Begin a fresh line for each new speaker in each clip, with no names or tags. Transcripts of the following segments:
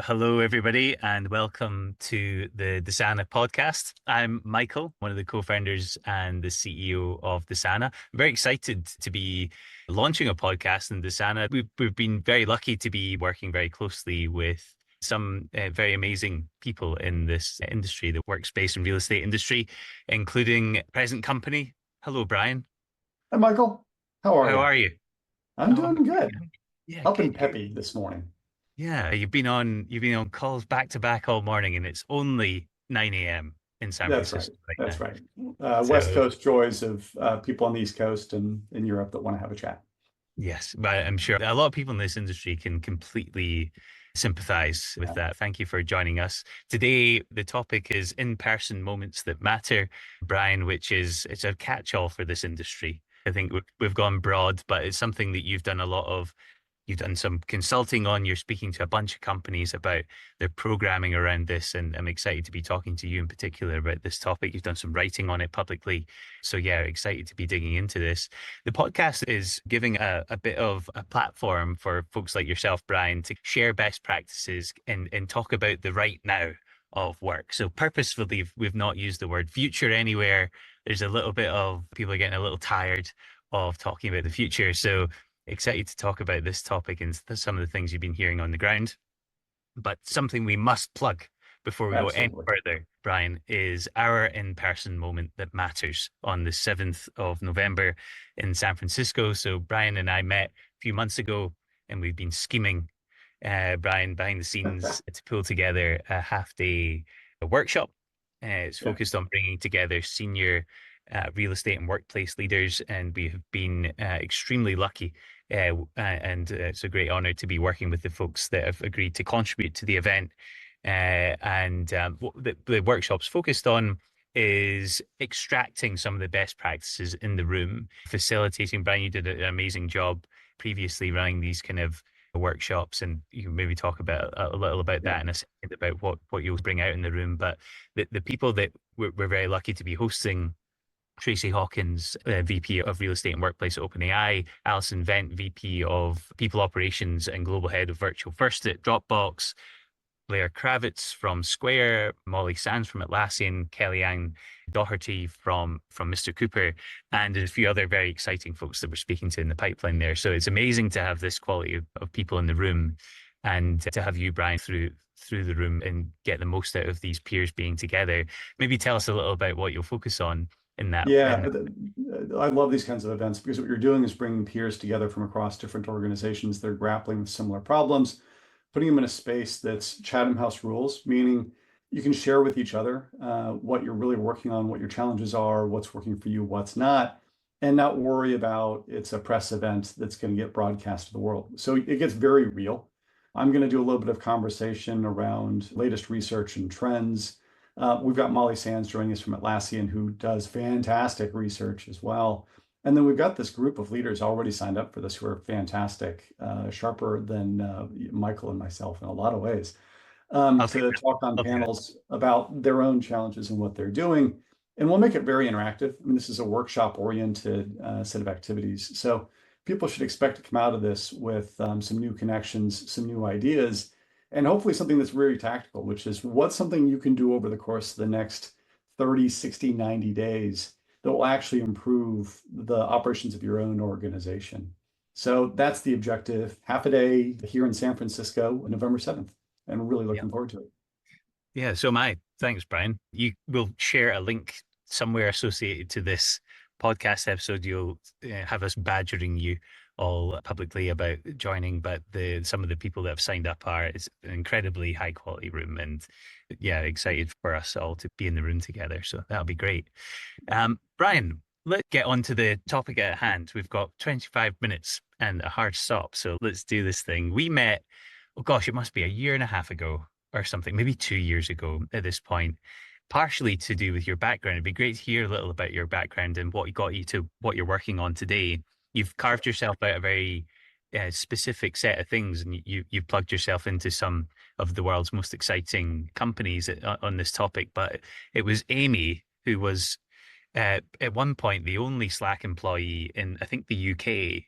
Hello, everybody, and welcome to the Desana Podcast. I'm Michael, one of the co-founders and the CEO of Desana. I'm very excited to be launching a podcast in Desana. We've been very lucky to be working very closely with some very amazing people in this industry, the workspace and real estate industry, including present company. Hello, Brian.
Hi, Michael. How are
How
you?
are you?
I'm
Oh,
doing good.
yeah,
Up
good,
and
good.
peppy this morning.
Yeah, you've been on calls back to back all morning, and it's only 9 a.m. in San
That's right.
Francisco right now.
That's right. West
So
Coast joys of people on the East Coast and in Europe that want to have a chat.
yes, but I'm sure a lot of people in this industry can completely sympathize with
Yeah.
that. Thank you for joining us. Today, the topic is in-person moments that matter, Brian, which is it's a catch-all for this industry. I think we've gone broad, but it's something that you've done a lot of. You've done some consulting on, you're speaking to a bunch of companies about their programming around this. And I'm excited to be talking to you in particular about this topic. You've done some writing on it publicly. So yeah, excited to be digging into this. The podcast is giving a bit of a platform for folks like yourself, Brian, to share best practices and talk about the right now of work. So purposefully, we've not used the word future anywhere. There's a little bit of people are getting a little tired of talking about the future. So excited to talk about this topic and some of the things you've been hearing on the ground. But something we must plug before we go any
Absolutely.
further, Brian, is our in-person moment that matters on the 7th of November in San Francisco. So Brian and I met a few months ago and we've been scheming, Brian, behind the scenes to pull together a half-day workshop. It's
Yeah.
focused on bringing together senior real estate and workplace leaders, and we have been extremely lucky. And It's a great honor to be working with the folks that have agreed to contribute to the event. What the workshop's focused on is extracting some of the best practices in the room, facilitating. Brian, you did an amazing job previously running these kind of workshops, and you can maybe talk about a little about
Yeah.
that in a second about what you'll bring out in the room. But the people that we're very lucky to be hosting: Tracy Hawkins, VP of Real Estate and Workplace at OpenAI; Alison Vent, VP of People Operations and Global Head of Virtual First at Dropbox; Blair Kravitz from Square; Molly Sands from Atlassian; Kellyanne Doherty from Mr. Cooper, and a few other very exciting folks that we're speaking to in the pipeline there. So it's amazing to have this quality of people in the room, and to have you, Brian, through the room and get the most out of these peers being together. Maybe tell us a little about what you'll focus on in that.
Yeah. I love these kinds of events because what you're doing is bringing peers together from across different organizations that are grappling with similar problems, putting them in a space that's Chatham House rules, meaning you can share with each other what you're really working on, what your challenges are, what's working for you, what's not, and not worry about it's a press event that's going to get broadcast to the world. So it gets very real. I'm going to do a little bit of conversation around latest research and trends. We've got Molly Sands joining us from Atlassian, who does fantastic research as well. And then we've got this group of leaders already signed up for this who are fantastic, sharper than Michael and myself in a lot of ways,
I'll take
to
that.
talk on
I'll take that.
panels about their own challenges and what they're doing. And we'll make it very interactive. I mean, this is a workshop-oriented set of activities. So people should expect to come out of this with some new connections, some new ideas, and hopefully something that's very tactical, which is what's something you can do over the course of the next 30, 60, 90 days that will actually improve the operations of your own organization. So that's the objective. Half a day here in San Francisco, November 7th, and really
Yeah.
looking forward to it.
Yeah, so am I. Thanks, Brian. You will share a link somewhere associated to this podcast episode. You'll have us badgering you all publicly about joining, but the some of the people that have signed up are it's an incredibly high quality room, and yeah, excited for us all to be in the room together. So that'll be great. Brian, let's get on to the topic at hand. We've got 25 minutes and a hard stop, so let's do this thing. We met, oh gosh, it must be a year and a half ago or something, maybe 2 years ago at this point, partially to do with your background. It'd be great to hear a little about your background and what got you to what you're working on today. You've carved yourself out a very specific set of things, and you've plugged yourself into some of the world's most exciting companies on this topic. But it was Amy who was at one point the only Slack employee in, I think, the UK.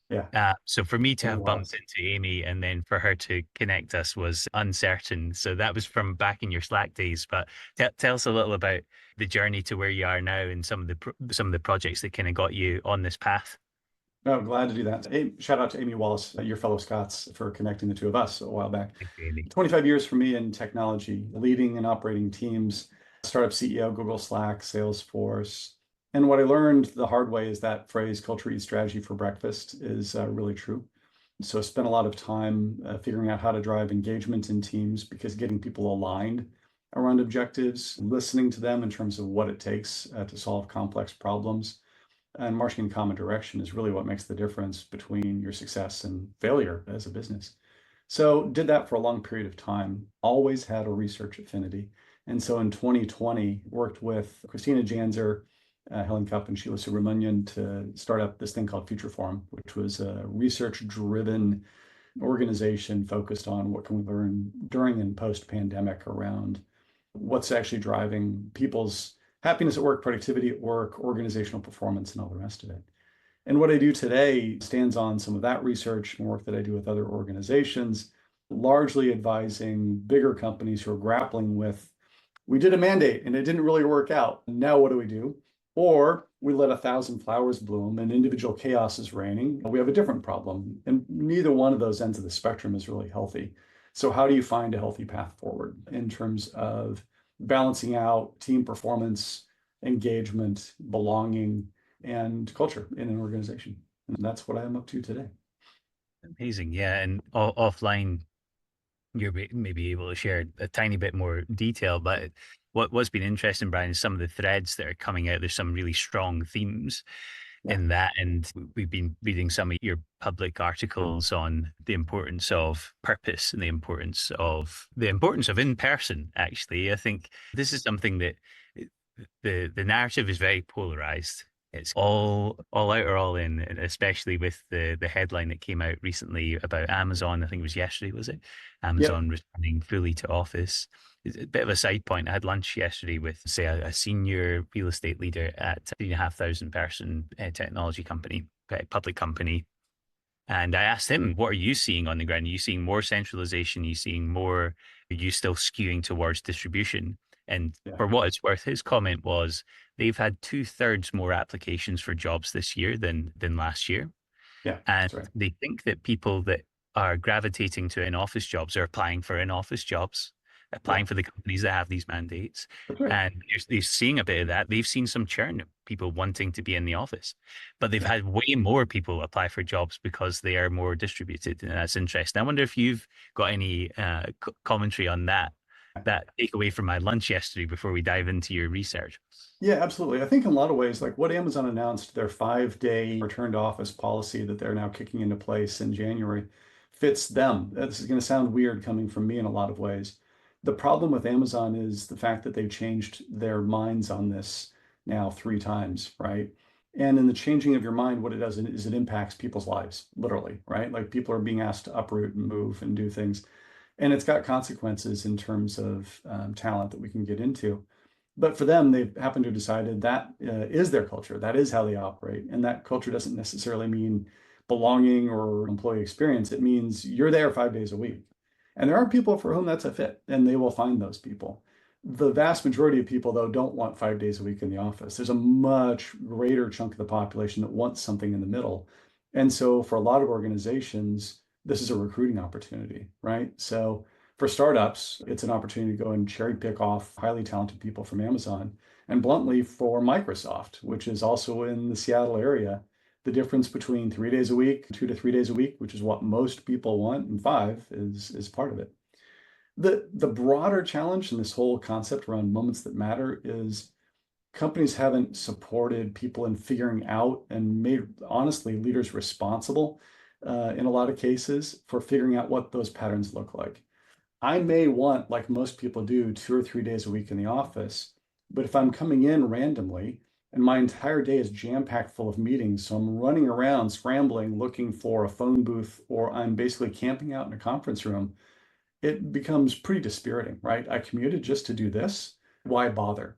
Yeah.
So for me to
Amy
have bumped
Wallace.
into Amy and then for her to connect us was uncertain. So that was from back in your Slack days. But tell us a little about the journey to where you are now and some of the projects that kind of got you on this path.
No, glad to do that. Hey, shout out to Amy Wallace, your fellow Scots, for connecting the two of us a while back.
Thank you, Amy.
25 years for me in technology, leading and operating teams, startup CEO, Google, Slack, Salesforce. And what I learned the hard way is that phrase, culture eats strategy for breakfast, is really true. So I spent a lot of time figuring out how to drive engagement in teams, because getting people aligned around objectives, listening to them in terms of what it takes to solve complex problems, and marching in common direction is really what makes the difference between your success and failure as a business. So did that for a long period of time, always had a research affinity. And so in 2020, worked with Christina Janzer, Helen Cupp, and Sheila Subramanian to start up this thing called Future Forum, which was a research-driven organization focused on what can we learn during and post-pandemic around what's actually driving people's happiness at work, productivity at work, organizational performance, and all the rest of it. And what I do today stands on some of that research and work that I do with other organizations, largely advising bigger companies who are grappling with, we did a mandate and it didn't really work out. Now what do we do? Or we let 1,000 flowers bloom and individual chaos is reigning. We have a different problem. And neither one of those ends of the spectrum is really healthy. So how do you find a healthy path forward in terms of balancing out team performance, engagement, belonging, and culture in an organization? And that's what I'm up to today.
Amazing. Yeah. And offline, you're maybe able to share a tiny bit more detail, but what's been interesting, Brian, is some of the threads that are coming out. There's some really strong themes
Yeah.
in that. And we've been reading some of your public articles on the importance of purpose and the importance of in person. Actually, I think this is something that the narrative is very polarized. It's all out or all in, and especially with the headline that came out recently about Amazon. I think it was yesterday, was it?
Yep.
Amazon returning fully to office. It's a bit of a side point. I had lunch yesterday with, say, a senior real estate leader at a 3,500 person technology company, public company. And I asked him, what are you seeing on the ground? Are you seeing more centralization? Are you seeing more? Are you still skewing towards distribution? And
Yeah.
for what it's worth, his comment was they've had 2/3 more applications for jobs this year than last year.
Yeah.
And
That's right.
they think that people that are gravitating to in-office jobs are applying for in-office jobs,
Yeah.
applying for the companies that have these mandates.
That's right.
And they're seeing a bit of that. They've seen some churn of people wanting to be in the office, but they've
Yeah.
had way more people apply for jobs because they are more distributed. And that's interesting. I wonder if you've got any commentary on that takeaway from my lunch yesterday before we dive into your research.
Yeah, absolutely. I think in a lot of ways, like what Amazon announced, their 5-day return to office policy that they're now kicking into place in January, fits them. This is going to sound weird coming from me in a lot of ways. The problem with Amazon is the fact that they've changed their minds on this now 3 times, right? And in the changing of your mind, what it does is it impacts people's lives, literally, right? Like people are being asked to uproot and move and do things. And it's got consequences in terms of talent that we can get into. But for them, they happen to have decided that is their culture. That is how they operate. And that culture doesn't necessarily mean belonging or employee experience. It means you're there 5 days a week. And there are people for whom that's a fit, and they will find those people. The vast majority of people, though, don't want 5 days a week in the office. There's a much greater chunk of the population that wants something in the middle. And so for a lot of organizations, this is a recruiting opportunity, right? So for startups, it's an opportunity to go and cherry pick off highly talented people from Amazon. And bluntly, for Microsoft, which is also in the Seattle area, the difference between 3 days a week, 2 to 3 days a week, which is what most people want, and 5 is part of it. The broader challenge in this whole concept around moments that matter is companies haven't supported people in figuring out and made, honestly, leaders responsible in a lot of cases for figuring out what those patterns look like. I may want, like most people do, 2 or 3 days a week in the office, but if I'm coming in randomly and my entire day is jam-packed full of meetings, so I'm running around scrambling, looking for a phone booth, or I'm basically camping out in a conference room, it becomes pretty dispiriting, right? I commuted just to do this. Why bother?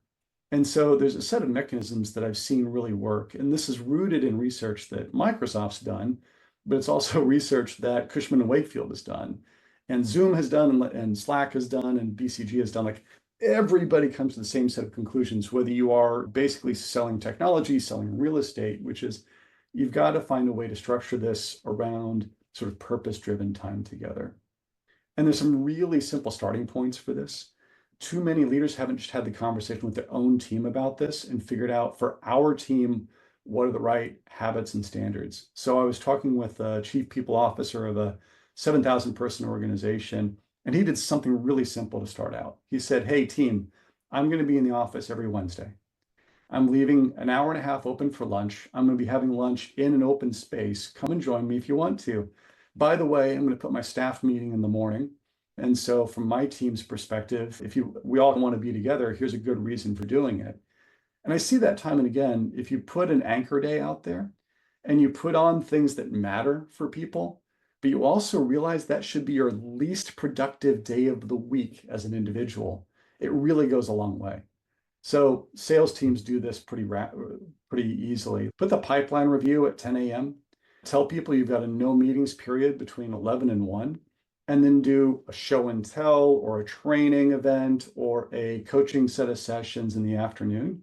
And so there's a set of mechanisms that I've seen really work. And this is rooted in research that Microsoft's done, but it's also research that Cushman and Wakefield has done, and Zoom has done, and Slack has done, and BCG has done. Like, everybody comes to the same set of conclusions, whether you are basically selling technology, selling real estate, which is you've got to find a way to structure this around sort of purpose-driven time together. And there's some really simple starting points for this. Too many leaders haven't just had the conversation with their own team about this and figured out, for our team, what are the right habits and standards. So I was talking with a chief people officer of a 7,000 person organization, and he did something really simple to start out. He said, hey team, I'm going to be in the office every Wednesday. I'm leaving an hour and a half open for lunch. I'm going to be having lunch in an open space. Come and join me if you want to. By the way, I'm going to put my staff meeting in the morning. And so from my team's perspective, we all want to be together, here's a good reason for doing it. And I see that time and again, if you put an anchor day out there and you put on things that matter for people, but you also realize that should be your least productive day of the week as an individual, it really goes a long way. So sales teams do this pretty easily. Put the pipeline review at 10 a.m. Tell people you've got a no meetings period between 11 and 1, and then do a show and tell or a training event or a coaching set of sessions in the afternoon,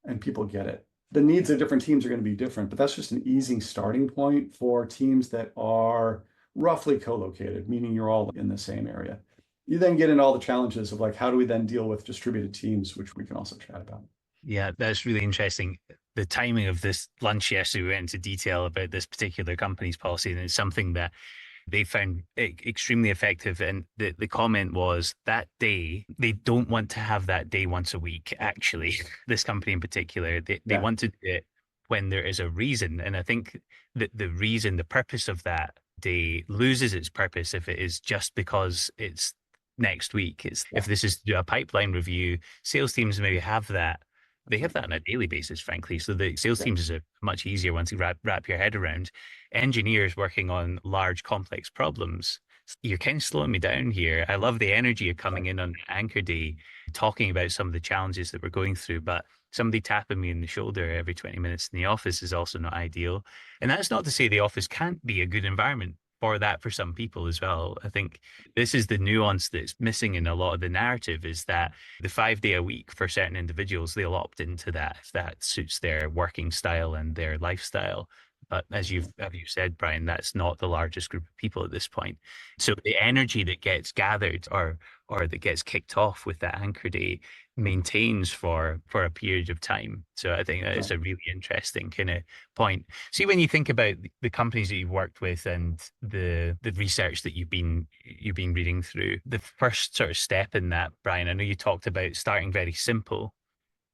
and people get it. The needs of different teams are going to be different, but that's just an easy starting point for teams that are roughly co-located, meaning you're all in the same area. You then get into all the challenges of like, how do we then deal with distributed teams, which we can also chat about.
Yeah, that's really interesting. The timing of this lunch yesterday, we went into detail about this particular company's policy, and it's something that they found extremely effective. And the comment was that day, they don't want to have that day once a week, actually. This company in particular, they want to do it when there is a reason. And I think that the reason, the purpose of that day loses its purpose if it is just because it's next week. If this is to do a pipeline review, sales teams maybe have that. They have that on a daily basis, frankly. So the sales teams is a much easier one to wrap your head around. Engineers working on large, complex problems, you're kind of slowing me down here. I love the energy of coming in on Anchor Day, talking about some of the challenges that we're going through, but somebody tapping me in the shoulder every 20 minutes in the office is also not ideal. And that's not to say the office can't be a good environment for that for some people as well. I think this is the nuance that's missing in a lot of the narrative, is that the 5 day a week for certain individuals, they'll opt into that if that suits their working style and their lifestyle. But as you said, Brian, that's not the largest group of people at this point. So the energy that gets gathered or that gets kicked off with that Anchor Day maintains for a period of time. So I think that is a really interesting kind of point. See, when you think about the companies that you've worked with and the research that you've been reading through, the first sort of step in that, Brian, I know you talked about starting very simple,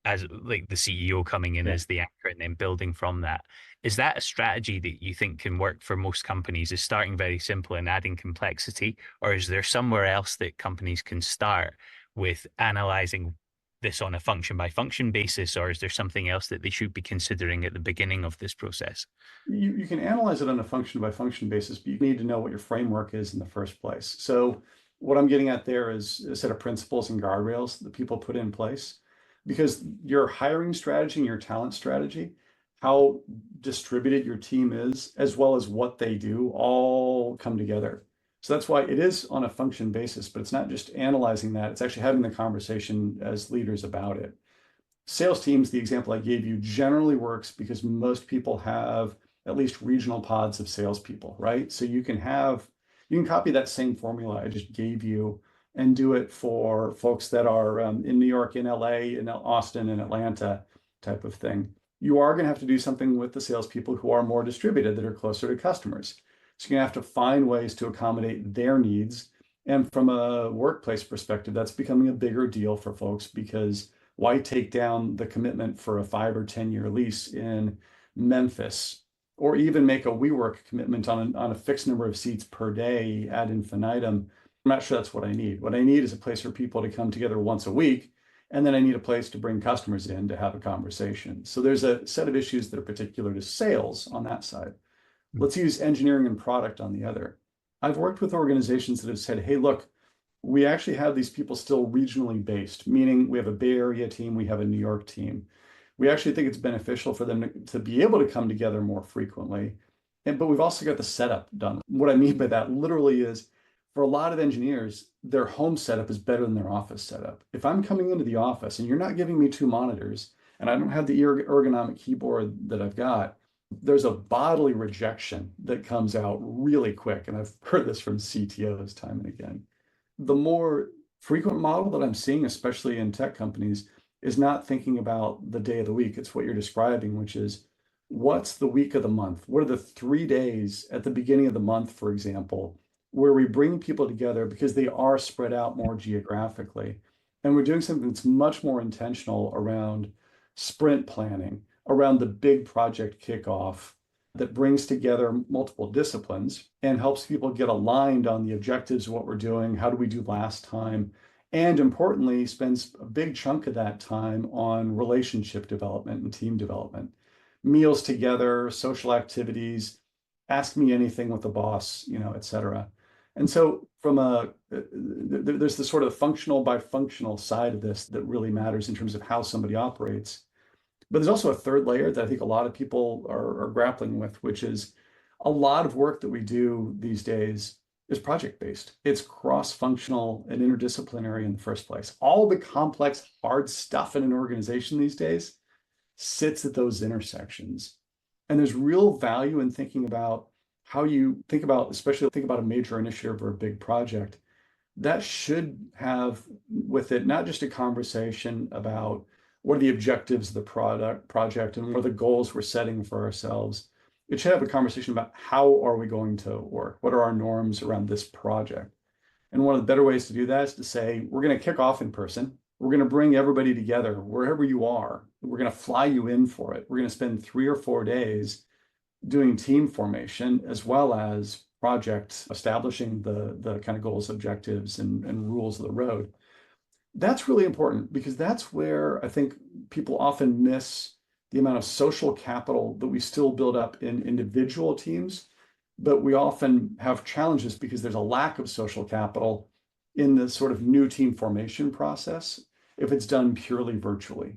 as like the CEO coming in as the anchor and then building from that. Is that a strategy that you think can work for most companies, is starting very simple and adding complexity? Or is there somewhere else that companies can start with analyzing this on a function by function basis? Or is there something else that they should be considering at the beginning of this process?
You can analyze it on a function by function basis, but you need to know what your framework is in the first place. So what I'm getting at there is a set of principles and guardrails that people put in place, because your hiring strategy and your talent strategy, how distributed your team is, as well as what they do, all come together. So that's why it is on a function basis, but it's not just analyzing that, it's actually having the conversation as leaders about it. Sales teams, the example I gave you, generally works because most people have at least regional pods of salespeople, right? So you can copy that same formula I just gave you and do it for folks that are in New York, in LA, in Austin, in Atlanta type of thing. You are going to have to do something with the salespeople who are more distributed, that are closer to customers. So you're going to have to find ways to accommodate their needs. And from a workplace perspective, that's becoming a bigger deal for folks, because why take down the commitment for a 5 or 10-year lease in Memphis, or even make a WeWork commitment on a fixed number of seats per day ad infinitum? I'm not sure that's what I need. What I need is a place for people to come together once a week, and then I need a place to bring customers in to have a conversation. So there's a set of issues that are particular to sales on that side. Let's use engineering and product on the other. I've worked with organizations that have said, hey, look, we actually have these people still regionally based, meaning we have a Bay Area team, we have a New York team. We actually think it's beneficial for them to be able to come together more frequently. But we've also got the setup done. What I mean by that literally is for a lot of engineers, their home setup is better than their office setup. If I'm coming into the office and you're not giving me two monitors and I don't have the ergonomic keyboard that I've got, there's a bodily rejection that comes out really quick. And I've heard this from CTOs time and again. The more frequent model that I'm seeing, especially in tech companies, is not thinking about the day of the week. It's what you're describing, which is what's the week of the month? What are the 3 days at the beginning of the month, for example, where we bring people together because they are spread out more geographically. And we're doing something that's much more intentional around sprint planning, around the big project kickoff that brings together multiple disciplines and helps people get aligned on the objectives of what we're doing. How do we do last time? And importantly, spends a big chunk of that time on relationship development and team development, meals together, social activities, ask me anything with the boss, et cetera. And so there's the sort of functional by functional side of this that really matters in terms of how somebody operates. But there's also a third layer that I think a lot of people are grappling with, which is a lot of work that we do these days is project-based. It's cross-functional and interdisciplinary in the first place. All the complex, hard stuff in an organization these days sits at those intersections. And there's real value in thinking about how you think about, especially think about a major initiative or a big project, that should have with it not just a conversation about what are the objectives of the project and what are the goals we're setting for ourselves. It should have a conversation about how are we going to work? What are our norms around this project? And one of the better ways to do that is to say, we're going to kick off in person. We're going to bring everybody together wherever you are. We're going to fly you in for it. We're going to spend 3 or 4 days doing team formation as well as project establishing the kind of goals, objectives, and rules of the road. That's really important because that's where I think people often miss the amount of social capital that we still build up in individual teams, but we often have challenges because there's a lack of social capital in the sort of new team formation process if it's done purely virtually.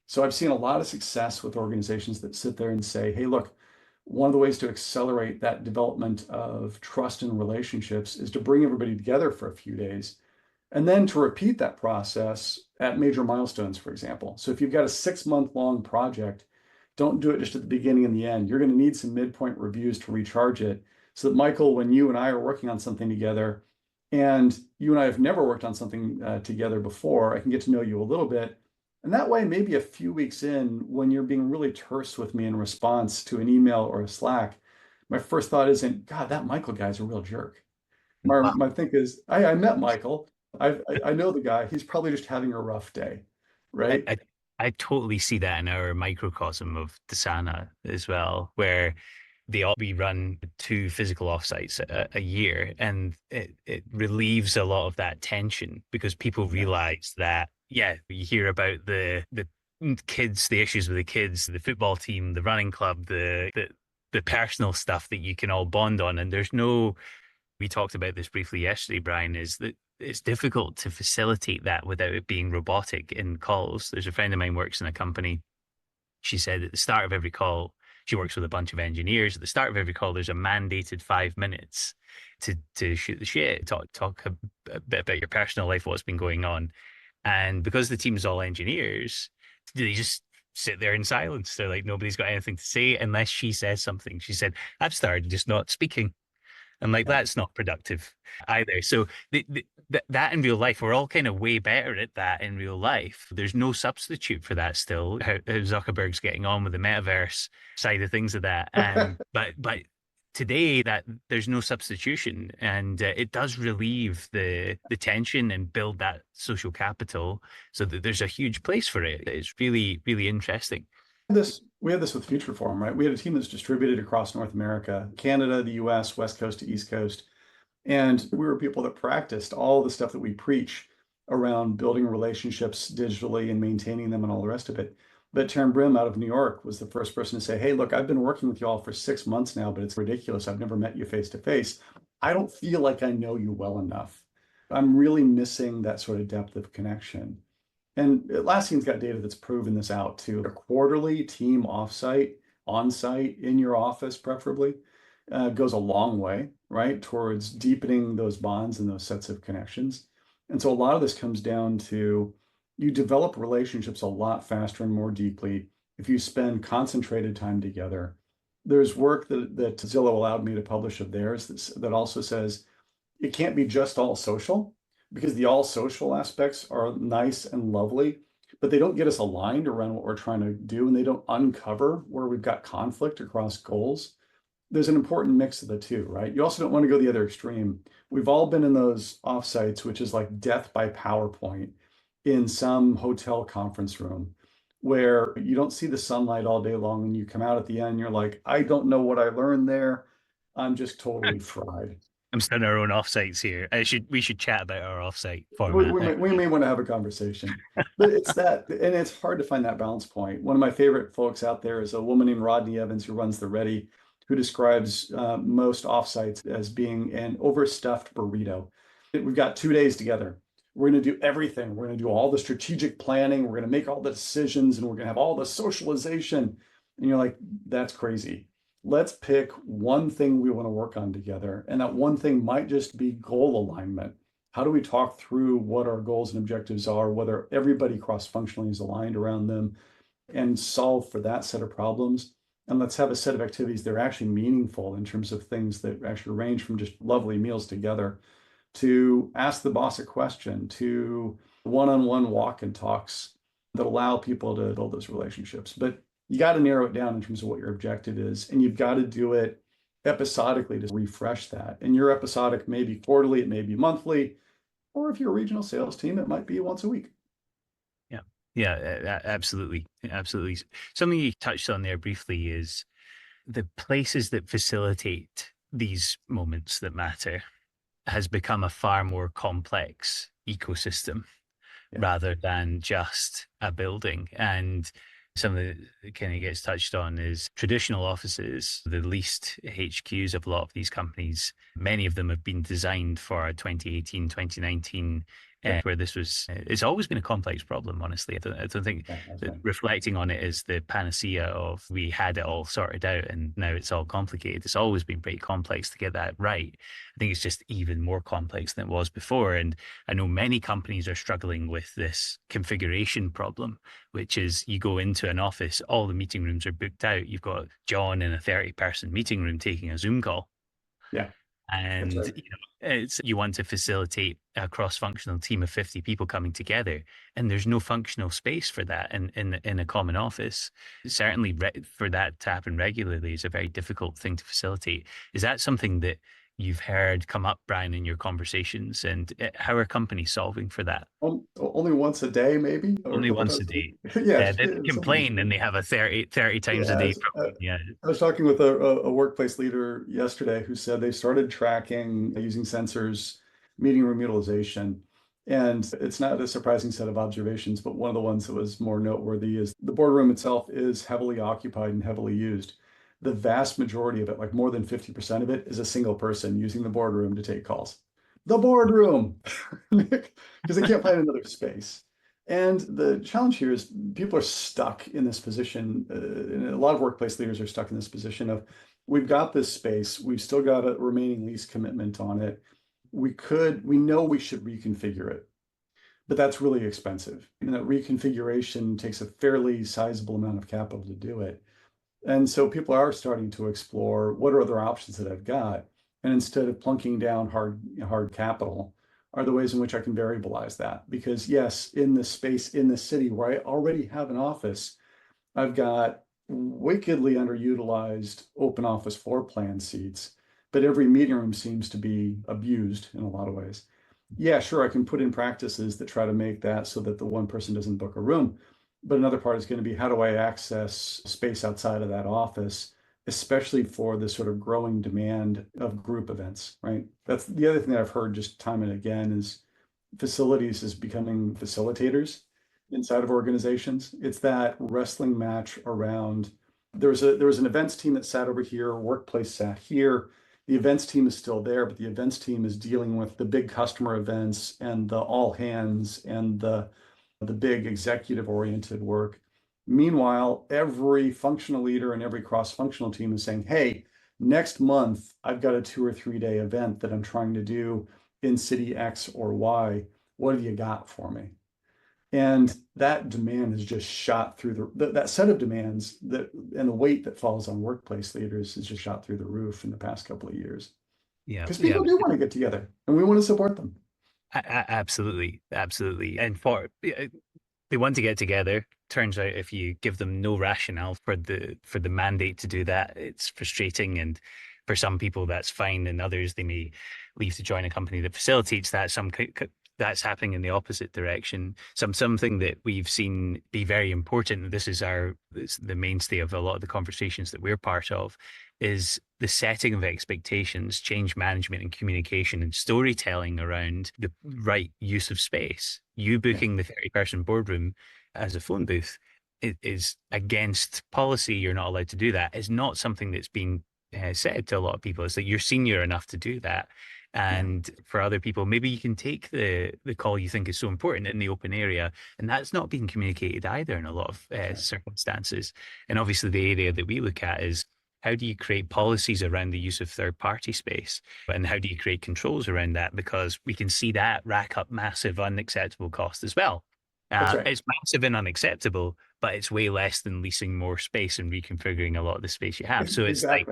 So I've seen a lot of success with organizations that sit there and say, hey, look, one of the ways to accelerate that development of trust and relationships is to bring everybody together for a few days and then to repeat that process at major milestones, for example. So if you've got a 6-month-long project, don't do it just at the beginning and the end. You're going to need some midpoint reviews to recharge it so that, Michael, when you and I are working on something together, and you and I have never worked on something together before, I can get to know you a little bit. And that way, maybe a few weeks in, when you're being really terse with me in response to an email or a Slack, my first thought isn't, God, that Michael guy's a real jerk. My think is, I met Michael. I know the guy. He's probably just having a rough day, right?
I totally see that in our microcosm of Desana as well, where we run 2 physical offsites a year, and it relieves a lot of that tension because people realize that, you hear about the kids, the issues with the kids, the football team, the running club, the personal stuff that you can all bond on. And we talked about this briefly yesterday, Brian, is that it's difficult to facilitate that without it being robotic in calls. There's a friend of mine works in a company. She said at the start of every call, she works with a bunch of engineers. At the start of every call, there's a mandated 5 minutes to shoot the shit, talk a bit about your personal life, what's been going on. And because the team's all engineers, they just sit there in silence. They're like, nobody's got anything to say unless she says something. She said, I've started just not speaking. I'm like, that's not productive either. So that in real life, we're all kind of way better at that in real life. There's no substitute for that still. How Zuckerberg's getting on with the metaverse side of things of that. But today that there's no substitution, and it does relieve the tension and build that social capital so that there's a huge place for it. It's really, really interesting.
We had this with Future Forum, right? We had a team that's distributed across North America, Canada, the US, West Coast to East Coast. And we were people that practiced all the stuff that we preach around building relationships digitally and maintaining them and all the rest of it. But Taryn Brim out of New York was the first person to say, hey, look, I've been working with you all for 6 months now, but it's ridiculous. I've never met you face to face. I don't feel like I know you well enough. I'm really missing that sort of depth of connection. And Atlassian's got data that's proven this out too. A quarterly team offsite, on-site, in your office preferably, goes a long way, right, towards deepening those bonds and those sets of connections. And so a lot of this comes down to you develop relationships a lot faster and more deeply if you spend concentrated time together. There's work that Zillow allowed me to publish of theirs that also says it can't be just all social, because the all social aspects are nice and lovely, but they don't get us aligned around what we're trying to do, and they don't uncover where we've got conflict across goals. There's an important mix of the two, right? You also don't want to go the other extreme. We've all been in those offsites, which is like death by PowerPoint in some hotel conference room where you don't see the sunlight all day long and you come out at the end, you're like, I don't know what I learned there. I'm just totally fried.
I'm still our own offsites here. We should chat about our offsite
We,
format.
we may want to have a conversation, but it's that, and it's hard to find that balance point. One of my favorite folks out there is a woman named Rodney Evans, who runs the Ready, who describes most offsites as being an overstuffed burrito. We've got 2 days together. We're going to do everything. We're going to do all the strategic planning. We're going to make all the decisions, and we're going to have all the socialization. And you're like, that's crazy. Let's pick one thing we want to work on together. And that one thing might just be goal alignment. How do we talk through what our goals and objectives are, whether everybody cross-functionally is aligned around them, and solve for that set of problems? And let's have a set of activities that are actually meaningful in terms of things that actually range from just lovely meals together to ask the boss a question, to one-on-one walk and talks that allow people to build those relationships. But you got to narrow it down in terms of what your objective is, and you've got to do it episodically to refresh that. And your episodic may be quarterly, it may be monthly, or if you're a regional sales team, it might be once a week.
Yeah, yeah, absolutely, absolutely. Something you touched on there briefly is the places that facilitate these moments that matter has become a far more complex ecosystem rather than just a building. And something that kind of gets touched on is traditional offices, the leased HQs of a lot of these companies. Many of them have been designed for 2018, 2019, where this was, it's always been a complex problem, honestly. I don't think that reflecting on it is the panacea of we had it all sorted out and now it's all complicated. It's always been pretty complex to get that right. I think it's just even more complex than it was before. And I know many companies are struggling with this configuration problem, which is you go into an office, all the meeting rooms are booked out. You've got John in a 30-person meeting room taking a Zoom call.
Yeah.
And
right.
You want to facilitate a cross-functional team of 50 people coming together, and there's no functional space for that in a common office. Certainly, for that to happen regularly is a very difficult thing to facilitate. Is that something that you've heard come up, Brian, in your conversations, and how are companies solving for that?
Only once a day, maybe?
Only once a day.
Yeah,
they complain and they have a 30 times a day problem. Yeah.
I was talking with a workplace leader yesterday who said they started tracking using sensors, meeting room utilization. And it's not a surprising set of observations, but one of the ones that was more noteworthy is the boardroom itself is heavily occupied and heavily used. The vast majority of it, like more than 50% of it, is a single person using the boardroom to take calls. The boardroom, because they can't find another space. And the challenge here is people are stuck in this position. And a lot of workplace leaders are stuck in this position of, we've got this space, we've still got a remaining lease commitment on it. We know we should reconfigure it, but that's really expensive. And that reconfiguration takes a fairly sizable amount of capital to do it. And so people are starting to explore what are other options that I've got. And instead of plunking down hard capital, are the ways in which I can variabilize that. Because yes, in this space, in this city where I already have an office, I've got wickedly underutilized open office floor plan seats, but every meeting room seems to be abused in a lot of ways. Yeah, sure, I can put in practices that try to make that so that the one person doesn't book a room. But another part is going to be, how do I access space outside of that office, especially for this sort of growing demand of group events, right? That's the other thing that I've heard just time and again is facilities is becoming facilitators inside of organizations. It's that wrestling match around, there was an events team that sat over here, workplace sat here. The events team is still there, but the events team is dealing with the big customer events and the all hands and the big executive oriented work. Meanwhile, every functional leader and every cross-functional team is saying, hey, Next month, I've got a 2 or 3 day event that I'm trying to do in city X or Y. What have you got for me? And that demand has just shot through that set of demands that and the weight that falls on workplace leaders has just shot through the roof in the past couple of years.
Yeah,
Because
yeah,
people do want to get together and we want to support them.
absolutely, absolutely. And they want to get together. Turns out if you give them no rationale for the mandate to do that, it's frustrating. And for some people, that's fine, and others they may leave to join a company that facilitates that. That's happening in the opposite direction. Something that we've seen be very important. And this is the mainstay of a lot of the conversations that we're part of, is the setting of expectations, change management and communication and storytelling around the right use of space. You booking the 30-person boardroom as a phone booth is against policy. You're not allowed to do that. It's not something that's been said to a lot of people. It's that you're senior enough to do that. And for other people, maybe you can take the call you think is so important in the open area, and that's not being communicated either in a lot of circumstances. And obviously, the area that we look at is how do you create policies around the use of third-party space, and how do you create controls around that? Because we can see that rack up massive unacceptable cost as well.
That's right.
It's massive and unacceptable, but it's way less than leasing more space and reconfiguring a lot of the space you have. So it's like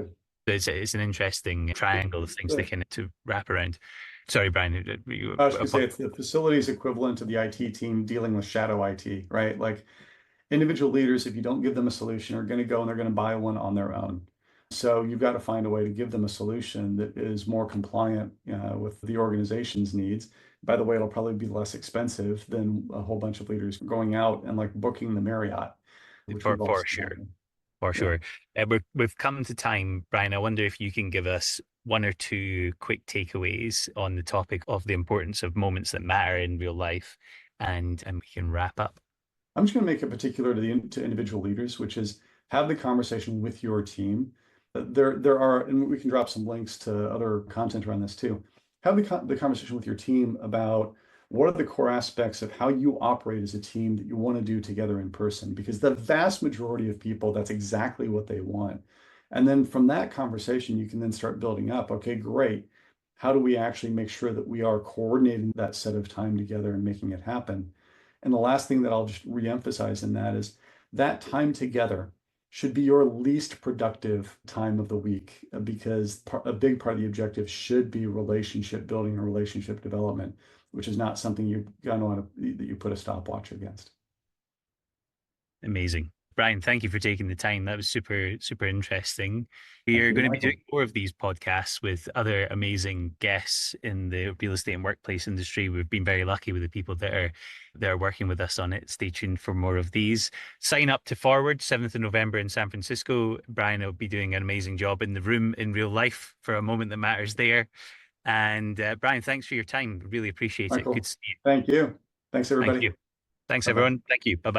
Exactly.
it's an interesting triangle of things to wrap around. Sorry, Brian.
I was going to say it's the facilities equivalent to the IT team dealing with shadow IT, right? Like individual leaders, if you don't give them a solution, are going to go and they're going to buy one on their own. So you've got to find a way to give them a solution that is more compliant with the organization's needs. By the way, it'll probably be less expensive than a whole bunch of leaders going out and like booking the Marriott, which we've all
for
seen
sure.
happen.
For
Yeah.
sure. We've come to time, Brian. I wonder if you can give us one or two quick takeaways on the topic of the importance of moments that matter in real life, and we can wrap up.
I'm just going to make it particular to individual leaders, which is have the conversation with your team. There are, and we can drop some links to other content around this too. Have the conversation with your team about what are the core aspects of how you operate as a team that you want to do together in person, because the vast majority of people, that's exactly what they want. And then from that conversation, you can then start building up, okay, great. How do we actually make sure that we are coordinating that set of time together and making it happen? And the last thing that I'll just reemphasize in that is that time together should be your least productive time of the week, because a big part of the objective should be relationship building and relationship development, which is not something you're going to want to that you put a stopwatch against.
Amazing. Brian, thank you for taking the time. That was super, super interesting. We
Thank
are
you,
going to be
Michael.
doing more of these podcasts with other amazing guests in the real estate and workplace industry. We've been very lucky with the people that are working with us on it. Stay tuned for more of these. Sign up to Forward, 7th of November in San Francisco. Brian will be doing an amazing job in the room in real life for a moment that matters there. And Brian, thanks for your time. Really appreciate it.
Michael,
Good to see you.
thank you. Thanks, everybody.
Thank you. Thanks,
Bye-bye.
everyone. Thank you. Bye-bye.